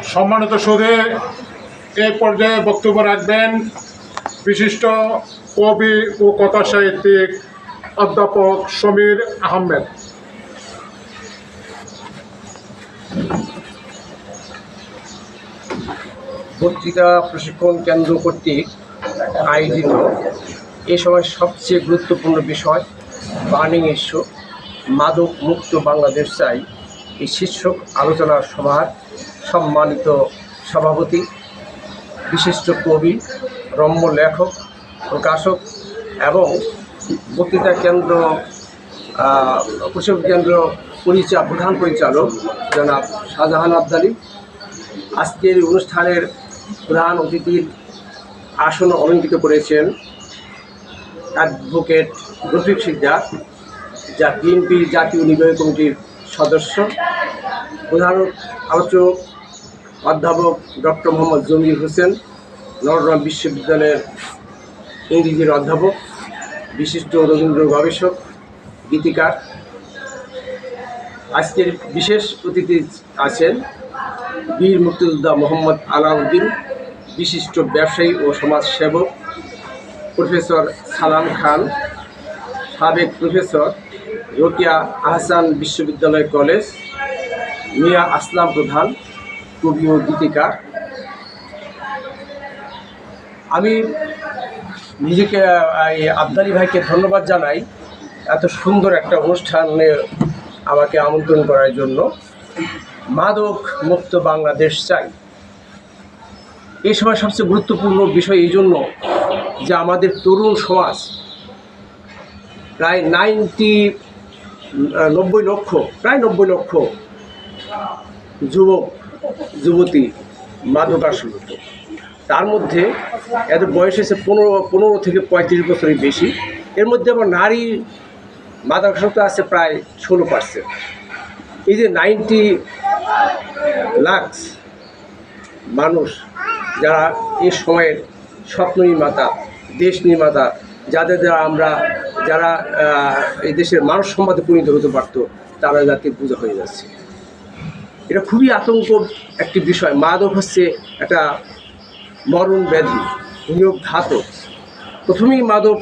সম্মানিত সুধী, এই পর্যায়ে বক্তব্য রাখবেন বিশিষ্ট কবি ও কথা সাহিত্যিক অধ্যাপক সমীর আহমেদ। বক্তৃতা প্রশিক্ষণ কেন্দ্র কর্তৃক আয়োজিত এ সময় সবচেয়ে গুরুত্বপূর্ণ বিষয় বার্নিং ইস্যু, মাদক মুক্ত বাংলাদেশ চাই, এই শীর্ষক আলোচনা সভার সম্মানিত সভাপতি, বিশিষ্ট কবি, রম্য লেখক, প্রকাশক এবং বক্তৃতা কেন্দ্র প্রশিক্ষণ কেন্দ্র প্রধান পরিচালক জনাব শাহজাহান আবদালী, আজকের অনুষ্ঠানের প্রধান অতিথির আসন অলঙ্কৃত করেছেন অ্যাডভোকেট রফিক সিকদার, যা বিএনপির জাতীয় নির্বাহী কমিটির সদস্য। প্রধান আলোচক অধ্যাপক ডক্টর মোহাম্মদ জমির হোসেন, নটরডেম বিশ্ববিদ্যালয়ের ইংরেজির অধ্যাপক, বিশিষ্ট রবীন্দ্র গবেষক, গীতিকার। আজকের বিশেষ অতিথি আছেন বীর মুক্তিযোদ্ধা মোহাম্মদ আলাউদ্দিন, বিশিষ্ট ব্যবসায়ী ও সমাজসেবক প্রফেসর সালাম খান, সাবেক প্রফেসর, রোকেয়া আহসান বিশ্ববিদ্যালয় কলেজ, মিয়া আসলাম প্রধান, কবি ও গীতিকার। আমি নিজেকে আবদালী ভাইকে ধন্যবাদ জানাই এত সুন্দর একটা অনুষ্ঠানে আমাকে আমন্ত্রণ করার জন্য। মাদক মুক্ত বাংলাদেশ চাই, এই সময় সবচেয়ে গুরুত্বপূর্ণ বিষয় এই জন্য যে আমাদের তরুণ সমাজ প্রায় 90 লক্ষ যুবক যুবতী মাদকাসক্ত। তার মধ্যে এদের বয়স হয়েছে 15 থেকে 35 বছরের বেশি। এর মধ্যে আবার নারী মাদকাসক্ত আছে প্রায় 16%। এই যে 90 লাখ মানুষ যারা এই সময়ের স্বপ্ন নির্মাতা, দেশ নির্মাতা, যাদের দ্বারা আমরা যারা এই দেশের মানব সম্পদে পরিণত হতে পারতো, তারা যাতে বোঝা হয়ে যাচ্ছে। এটা খুবই আতঙ্ক একটি বিষয়। মাদক হচ্ছে একটা মরণ ব্যাধি, নিয়োগ ঘাতক। প্রথমেই মাদক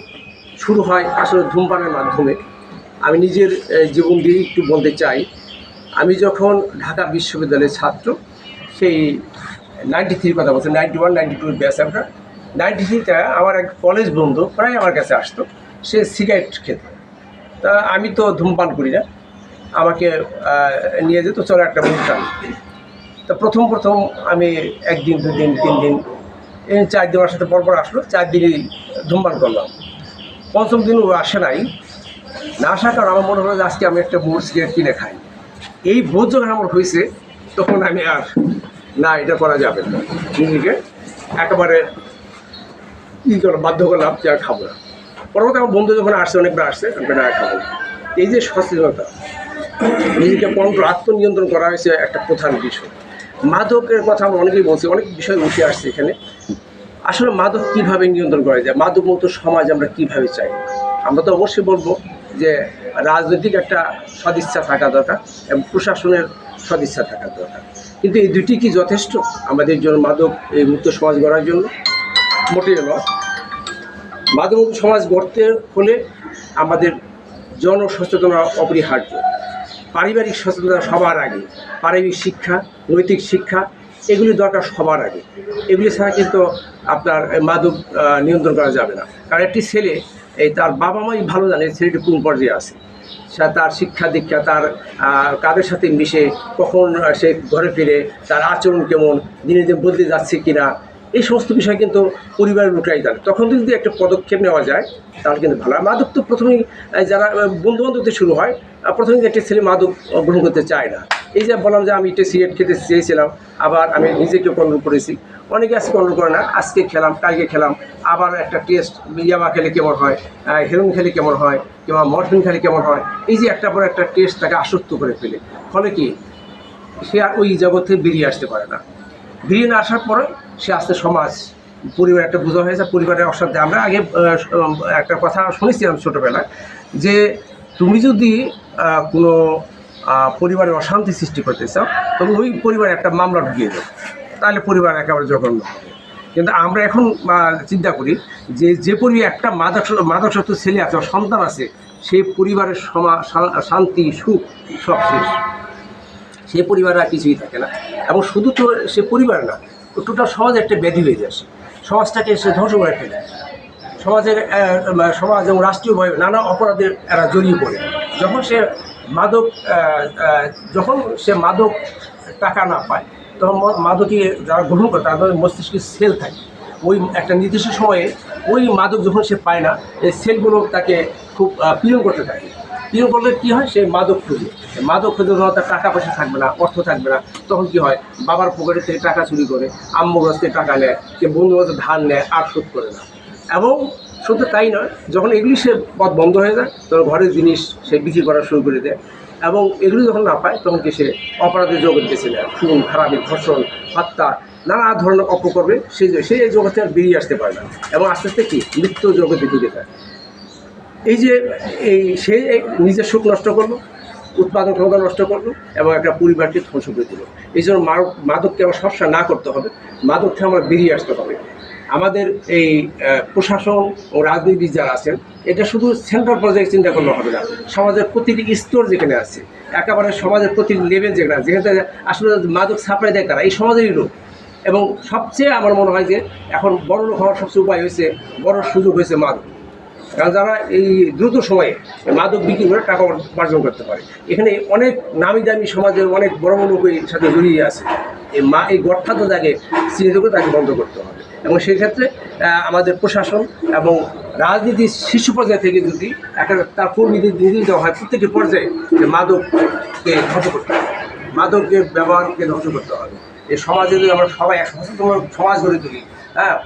শুরু হয় আসলে ধূমপানের মাধ্যমে। আমি নিজের জীবন দিয়ে একটু বলতে চাই। আমি যখন ঢাকা বিশ্ববিদ্যালয়ের ছাত্র, সেই 93 কথা বলছি, 91, 92 ব্যাচ আমরা। 93তে আমার এক কলেজ বন্ধু প্রায় আমার কাছে আসতো, সে সিগারেট খেত। তা আমি তো ধূমপান করি না, আমাকে নিয়ে যেত, চলো একটা মুখ টান। তা প্রথম আমি 1 দিন 2 দিন 3 দিন 4 দিন আমার সাথে পরপর আসলো, 4 দিনই ধূমপান করলাম। 5ম দিন ও আসে নাই, না আসার কারণ আমার মনে হলো যে আজকে আমি একটা মোট সিগারেট কিনে খাই। এই বোধ যখন আমার হয়েছে, তখন আমি আর না, এটা করা যাবে না, নিজেকে একেবারে বাধ্য করলাম যে আর খাবো না। পরবর্তী আমার বন্ধু যখন আসছে, অনেকবার আসছে, আমি না খাবো না। এই যে সচেতনতা, নিজেকে আত্মনিয়ন্ত্রণ করা হয়েছে একটা প্রধান বিষয়। মাদকের কথা আমরা অনেকেই বলছি, অনেক বিষয় উঠে আসছে এখানে। আসলে মাদক কীভাবে নিয়ন্ত্রণ করা যায়, মাদক মুক্ত সমাজ আমরা কীভাবে চাই? আমরা তো অবশ্যই বলবো যে রাজনৈতিক একটা সদিচ্ছা থাকা দরকার এবং প্রশাসনের সদিচ্ছা থাকা দরকার। কিন্তু এই দুটি কি যথেষ্ট আমাদের জন্য মাদক এই মুক্ত সমাজ গড়ার জন্য? মোটেই নয়। মাদক মুক্ত সমাজ গড়তে হলে আমাদের জনসচেতনতা অপরিহার্য। পারিবারিক সচেতনতা সবার আগে, পারিবারিক শিক্ষা, নৈতিক শিক্ষা, এগুলি দরকার সবার আগে। এগুলি ছাড়া কিন্তু আপনার মাদক নিয়ন্ত্রণ করা যাবে না। কারণ একটি ছেলে তার বাবা মাই ভালো জানে ছেলেটি কোন পর্যায়ে আছে, সে তার শিক্ষা দীক্ষা, তার কাদের সাথে মিশে, কখন সে ঘরে ফিরে, তার আচরণ কেমন, দিনে দিনে বদলে যাচ্ছে কিনা, এই সমস্ত বিষয় কিন্তু পরিবারের লোকরাই জানে। তখন যদি একটা পদক্ষেপ নেওয়া যায় তাহলে কিন্তু ভালো। মাদক তো প্রথমেই যারা বন্ধুবান্ধবতে শুরু হয়, প্রথমেই একটা ছেলে মাদক গ্রহণ করতে চায় না। এই যে বললাম যে আমি একটা সিগারেট খেতে চেয়েছিলাম, আবার আমি নিজেকে কন্ট্রোল করেছি। অনেকে আজকে কন্ট্রোল করে না, আজকে খেলাম, কালকে খেলাম, আবার একটা টেস্ট, ইয়াবা খেলে কেমন হয়, হেরোইন খেলে কেমন হয়, কিংবা মরফিন খেলে কেমন হয়, এই যে একটা পর একটা টেস্ট তাকে আসক্ত করে ফেলে। ফলে কি সে আর ওই জগৎ থেকে বেরিয়ে আসতে পারে না। বেরিয়ে না আসার পরে সে আস্তে সমাজ, পরিবার একটা বোঝা হয়েছে, পরিবারের অসাধ্যে। আমরা আগে একটা কথা শুনেছিলাম ছোটোবেলায়, যে তুমি যদি কোনো পরিবারে অশান্তি সৃষ্টি করতে চাও, তবে ওই পরিবারে একটা মামলা ঢুকিয়ে দাও, তাহলে পরিবার একেবারে জঘন্য হবে। কিন্তু আমরা এখন চিন্তা করি যে পরিবার একটা মাদকাসক্ত ছেলে আছে, সন্তান আছে, সেই পরিবারের শান্তি সুখ সব শেষ, সে পরিবার আর কিছুই থাকে না। এবং শুধু তো সে পরিবার না, টোটাল সমাজে একটা ব্যাধি হয়ে যায়, সমাজটাকে সে ধ্বংস করে ফেলে। সমাজ এবং রাষ্ট্রীয়ভাবে নানা অপরাধে এরা জড়িয়ে পড়ে। যখন সে মাদক টাকা না পায়, তখন মাদকই যারা গ্রহণ করে তাদের মস্তিষ্কে সেল থাকে, ওই একটা নির্দিষ্ট সময়ে ওই মাদক যখন সে পায় না, এই সেলগুলো তাকে খুব পীড়ন করতে থাকে। পীড়ন করলে কী হয়, সে মাদক খুঁজে যখন তার টাকা পয়সা থাকবে না, অর্থ থাকবে না, তখন কী হয়, বাবার পকেটে থেকে টাকা চুরি করে, আম্মুর কাছ থেকে টাকা নেয়, কে বন্ধু বান্ধব ধার নেয়, আর শোধ করে না। এবং শুধু তাই নয়, যখন এগুলি সে পথ বন্ধ হয়ে যায়, তখন ঘরের জিনিস সে বিক্রি করা শুরু করে দেয়। এবং এগুলি যখন না পায়, তখন কি সে অপরাধের জগৎ বেছে নেয়, খুন খারাপি, ধর্ষণ, হত্যা, নানা ধরনের অপকর্মে সে এই জগতে আর বেরিয়ে আসতে পারে না, এবং আস্তে আস্তে কি মৃত্যু জগতে ঢুকে যায়। সে নিজের সুখ নষ্ট করলো, উৎপাদন ক্ষমতা নষ্ট করলো, এবং একটা পরিবারকে ধ্বংস করে দিল। এই জন্য মাদককে আমার সমস্যা না করতে হবে, মাদক থেকে আমরা বেরিয়ে আসতে হবে। আমাদের এই প্রশাসন ও রাজনীতিবিদ যারা আছেন, এটা শুধু সেন্ট্রাল পর্যায়ে চিন্তা করলে হবে না, সমাজের প্রতিটি স্তর যেখানে আছে, একেবারে সমাজের প্রতিটি লেভেল যেখানে আসলে মাদক সাপ্লাই দেয় তারা এই সমাজেরই লোক। এবং সবচেয়ে আমার মনে হয় যে এখন বড় লোক হওয়ার সবচেয়ে উপায় হয়েছে, বড় সুযোগ হয়েছে মাদক। কারণ যারা এই দ্রুত সময়ে মাদক বিক্রি করে টাকা উপার্জন করতে পারে, এখানে অনেক নামি দামি সমাজের অনেক বড় বড় লোকের সাথে জড়িয়ে আছে। এই গঠফাদ্য তাকে চিহ্নিত করে তাকে বন্ধ করতে হবে। এবং সেই ক্ষেত্রে আমাদের প্রশাসন এবং রাজনীতির শীর্ষ পর্যায় থেকে যদি একটা তার কর্মীদের নির্দেশ দেওয়া হয় প্রত্যেকটি পর্যায়ে যে মাদককে ধ্বংস করতে হবে, মাদকের ব্যবহারকে ধ্বংস করতে হবে। এই সমাজে যদি আমরা সবাই এক সচেতন সমাজ গড়ে তুলি,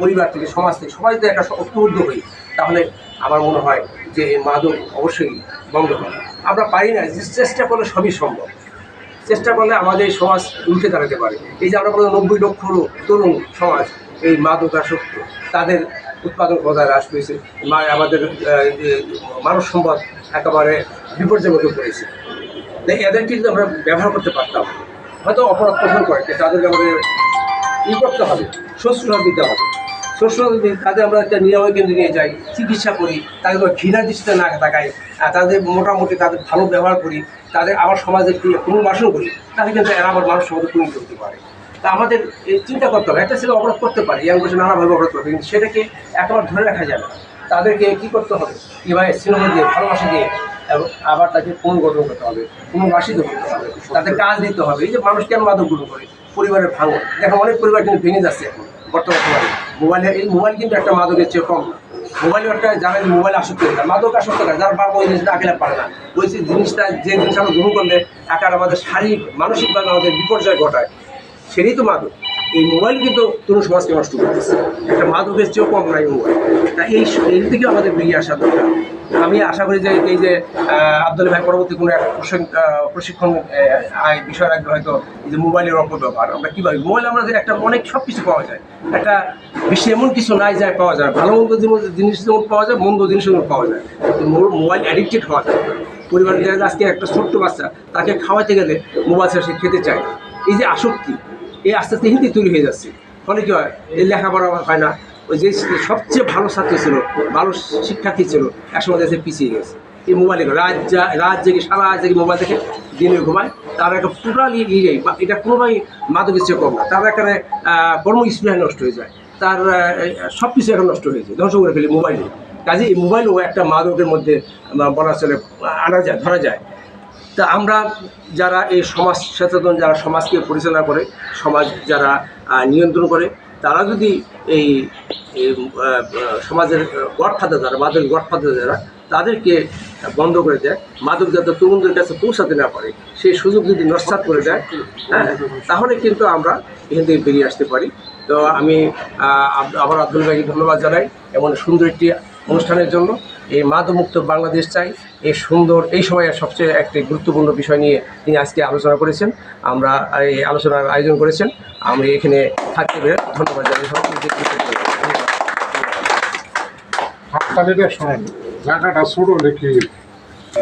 পরিবার থেকে, সমাজ থেকে, সবাই যদি একটা ঐক্যবদ্ধ হই, তাহলে আমার মনে হয় যে মাদক অবশ্যই বন্ধ হবে। আমরা পারি না, চেষ্টা করলে সবই সম্ভব। চেষ্টা করলে আমাদের এই সমাজ উঠে দাঁড়াতে পারে। এই যে আমরা বললাম 90 লক্ষ তরুণ সমাজ এই মাদকাসক্ত, তাদের উৎপাদন ক্ষমতা হ্রাস পেয়েছে, আমাদের মানব সম্পদ একেবারে বিপর্যয়ের মধ্যে পড়েছে। তাই এদেরকে যদি আমরা ব্যবহার করতে পারতাম, হয়তো অপরাধ প্রথম করে তাদেরকে আমাদের করতে হবে, শস্যসার দিতে হবে। তাদের আমরা একটা নিরাময় কেন্দ্রে নিয়ে যাই, চিকিৎসা করি, তাদের ঘৃণা দৃষ্টিতে না তাকাই, তাদের মোটামুটি তাদের ভালো ব্যবহার করি, তাদের আবার সমাজে পুনর্বাসন করি, তাহলে কিন্তু এরা আবার মানুষ সমাজে পরিণত হতে পারে। তা আমাদের চিন্তা করতে হবে, একটা ছেলে অপরাধ করতে পারে, ইয়াং বয়সে নানাভাবে অপরাধ করতে, কিন্তু সেটাকে একেবারে ধরে রাখা যাবে না। তাদেরকে কী করতে হবে, কীভাবে স্নেহ দিয়ে, ভালোবাসা দিয়ে, এবং আবার তাকে পুনর্গঠন করতে হবে, পুনর্বাসিত করতে হবে, তাদের কাজ দিতে হবে। এই যে মানুষ কেন মাদক গ্রহণ করে, পরিবারের ভাঙন, দেখো অনেক পরিবার কিন্তু ভেঙে যাচ্ছে এখন বর্তমান সময়ে। মোবাইল কিন্তু একটা মাদকের চেয়ে কম না। মোবাইলের একটা যারা মোবাইল আসক্ত হয়ে যায়, মাদক আসক্ত করে, যারা বারবার ওই জিনিসটা আঁকলে পারে না, ওই জিনিসটা যে জিনিস আমরা গ্রহণ করলে একার আমাদের শারীরিক মানসিকভাবে আমাদের বিপর্যয় ঘটায়, সেটাই তো মাদক। এই মোবাইল কিন্তু তরুণ সমাজকে নষ্ট করতেছে, একটা মাদকের চেয়েও কম নাই মোবাইল। তা এই থেকে আমাদের বেরিয়ে আসা দরকার। আমি আশা করি যে এই যে আব্দুল ভাই পরবর্তী কোনো একটা প্রশিক্ষণ বিষয় রাখবে, হয়তো এই যে মোবাইলের অপব্যবহার আমরা কীভাবে, মোবাইল আমরা যে একটা অনেক সব কিছু পাওয়া যায়, একটা বিশ্বে এমন কিছু নাই যায় পাওয়া যায়, ভালো মন্দ জিনিস যেমন পাওয়া যায়, মন্দ জিনিস যেমন পাওয়া যায়, মোবাইল অ্যাডিক্টেড হওয়া যায়। পরিবারের জায়গায় আজকে একটা ছোট্ট বাচ্চা, তাকে খাওয়াতে গেলে মোবাইল ছাড়া সে খেতে চায়। এই যে আসক্তি, এই আস্তে আস্তে হিন্দি তৈরি হয়ে যাচ্ছে। ফলে কী হয়, এই লেখাপড়া হয় না, ওই যে সবচেয়ে ভালো ছাত্র ছিল, ভালো শিক্ষার্থী ছিল, একসময় দেশে পিছিয়ে গেছে এই মোবাইলে। রাত জেগে সারা রাত জেগে মোবাইল দেখে দিনে ঘুমায়, তার একটা টোটালি এটা কোনোভাবেই মাদকের চেয়ে কম না। তার একটা কর্মস্পৃহা নষ্ট হয়ে যায়, তার সব কিছু এখন নষ্ট হয়ে যায়, ধ্বংস করে ফেলে মোবাইলে। কাজে এই মোবাইলও একটা মাদকের মধ্যে বলা চলে ধরা যায়। তা আমরা যারা এই সমাজ সচেতন, যারা সমাজকে পরিচালনা করে, সমাজ যারা নিয়ন্ত্রণ করে, তারা যদি এই সমাজের গডফাদার যারা, মাদক গডফাদার যারা, তাদেরকে বন্ধ করে দেয়, মাদক যাতে তরুণদের কাছে পৌঁছাতে না পারে সেই সুযোগ যদি নস্যাৎ করে দেয়, তাহলে কিন্তু আমরা এখান থেকে বেরিয়ে আসতে পারি। তো আমি আবার আব্দুল ভাইকে ধন্যবাদ জানাই এমন সুন্দর একটি অনুষ্ঠানের জন্য। এই মাদকমুক্ত বাংলাদেশ চাই, এই সময়ে সবচেয়ে একটি গুরুত্বপূর্ণ বিষয় নিয়ে তিনি আজকে আলোচনা করেছেন, আমরা এই আলোচনার আয়োজন করেছেন। আমি এখানে থাকতে পেরে ধন্যবাদ জানাই সবাইকে। শোনেন, জায়গাটা ছোটো নাকি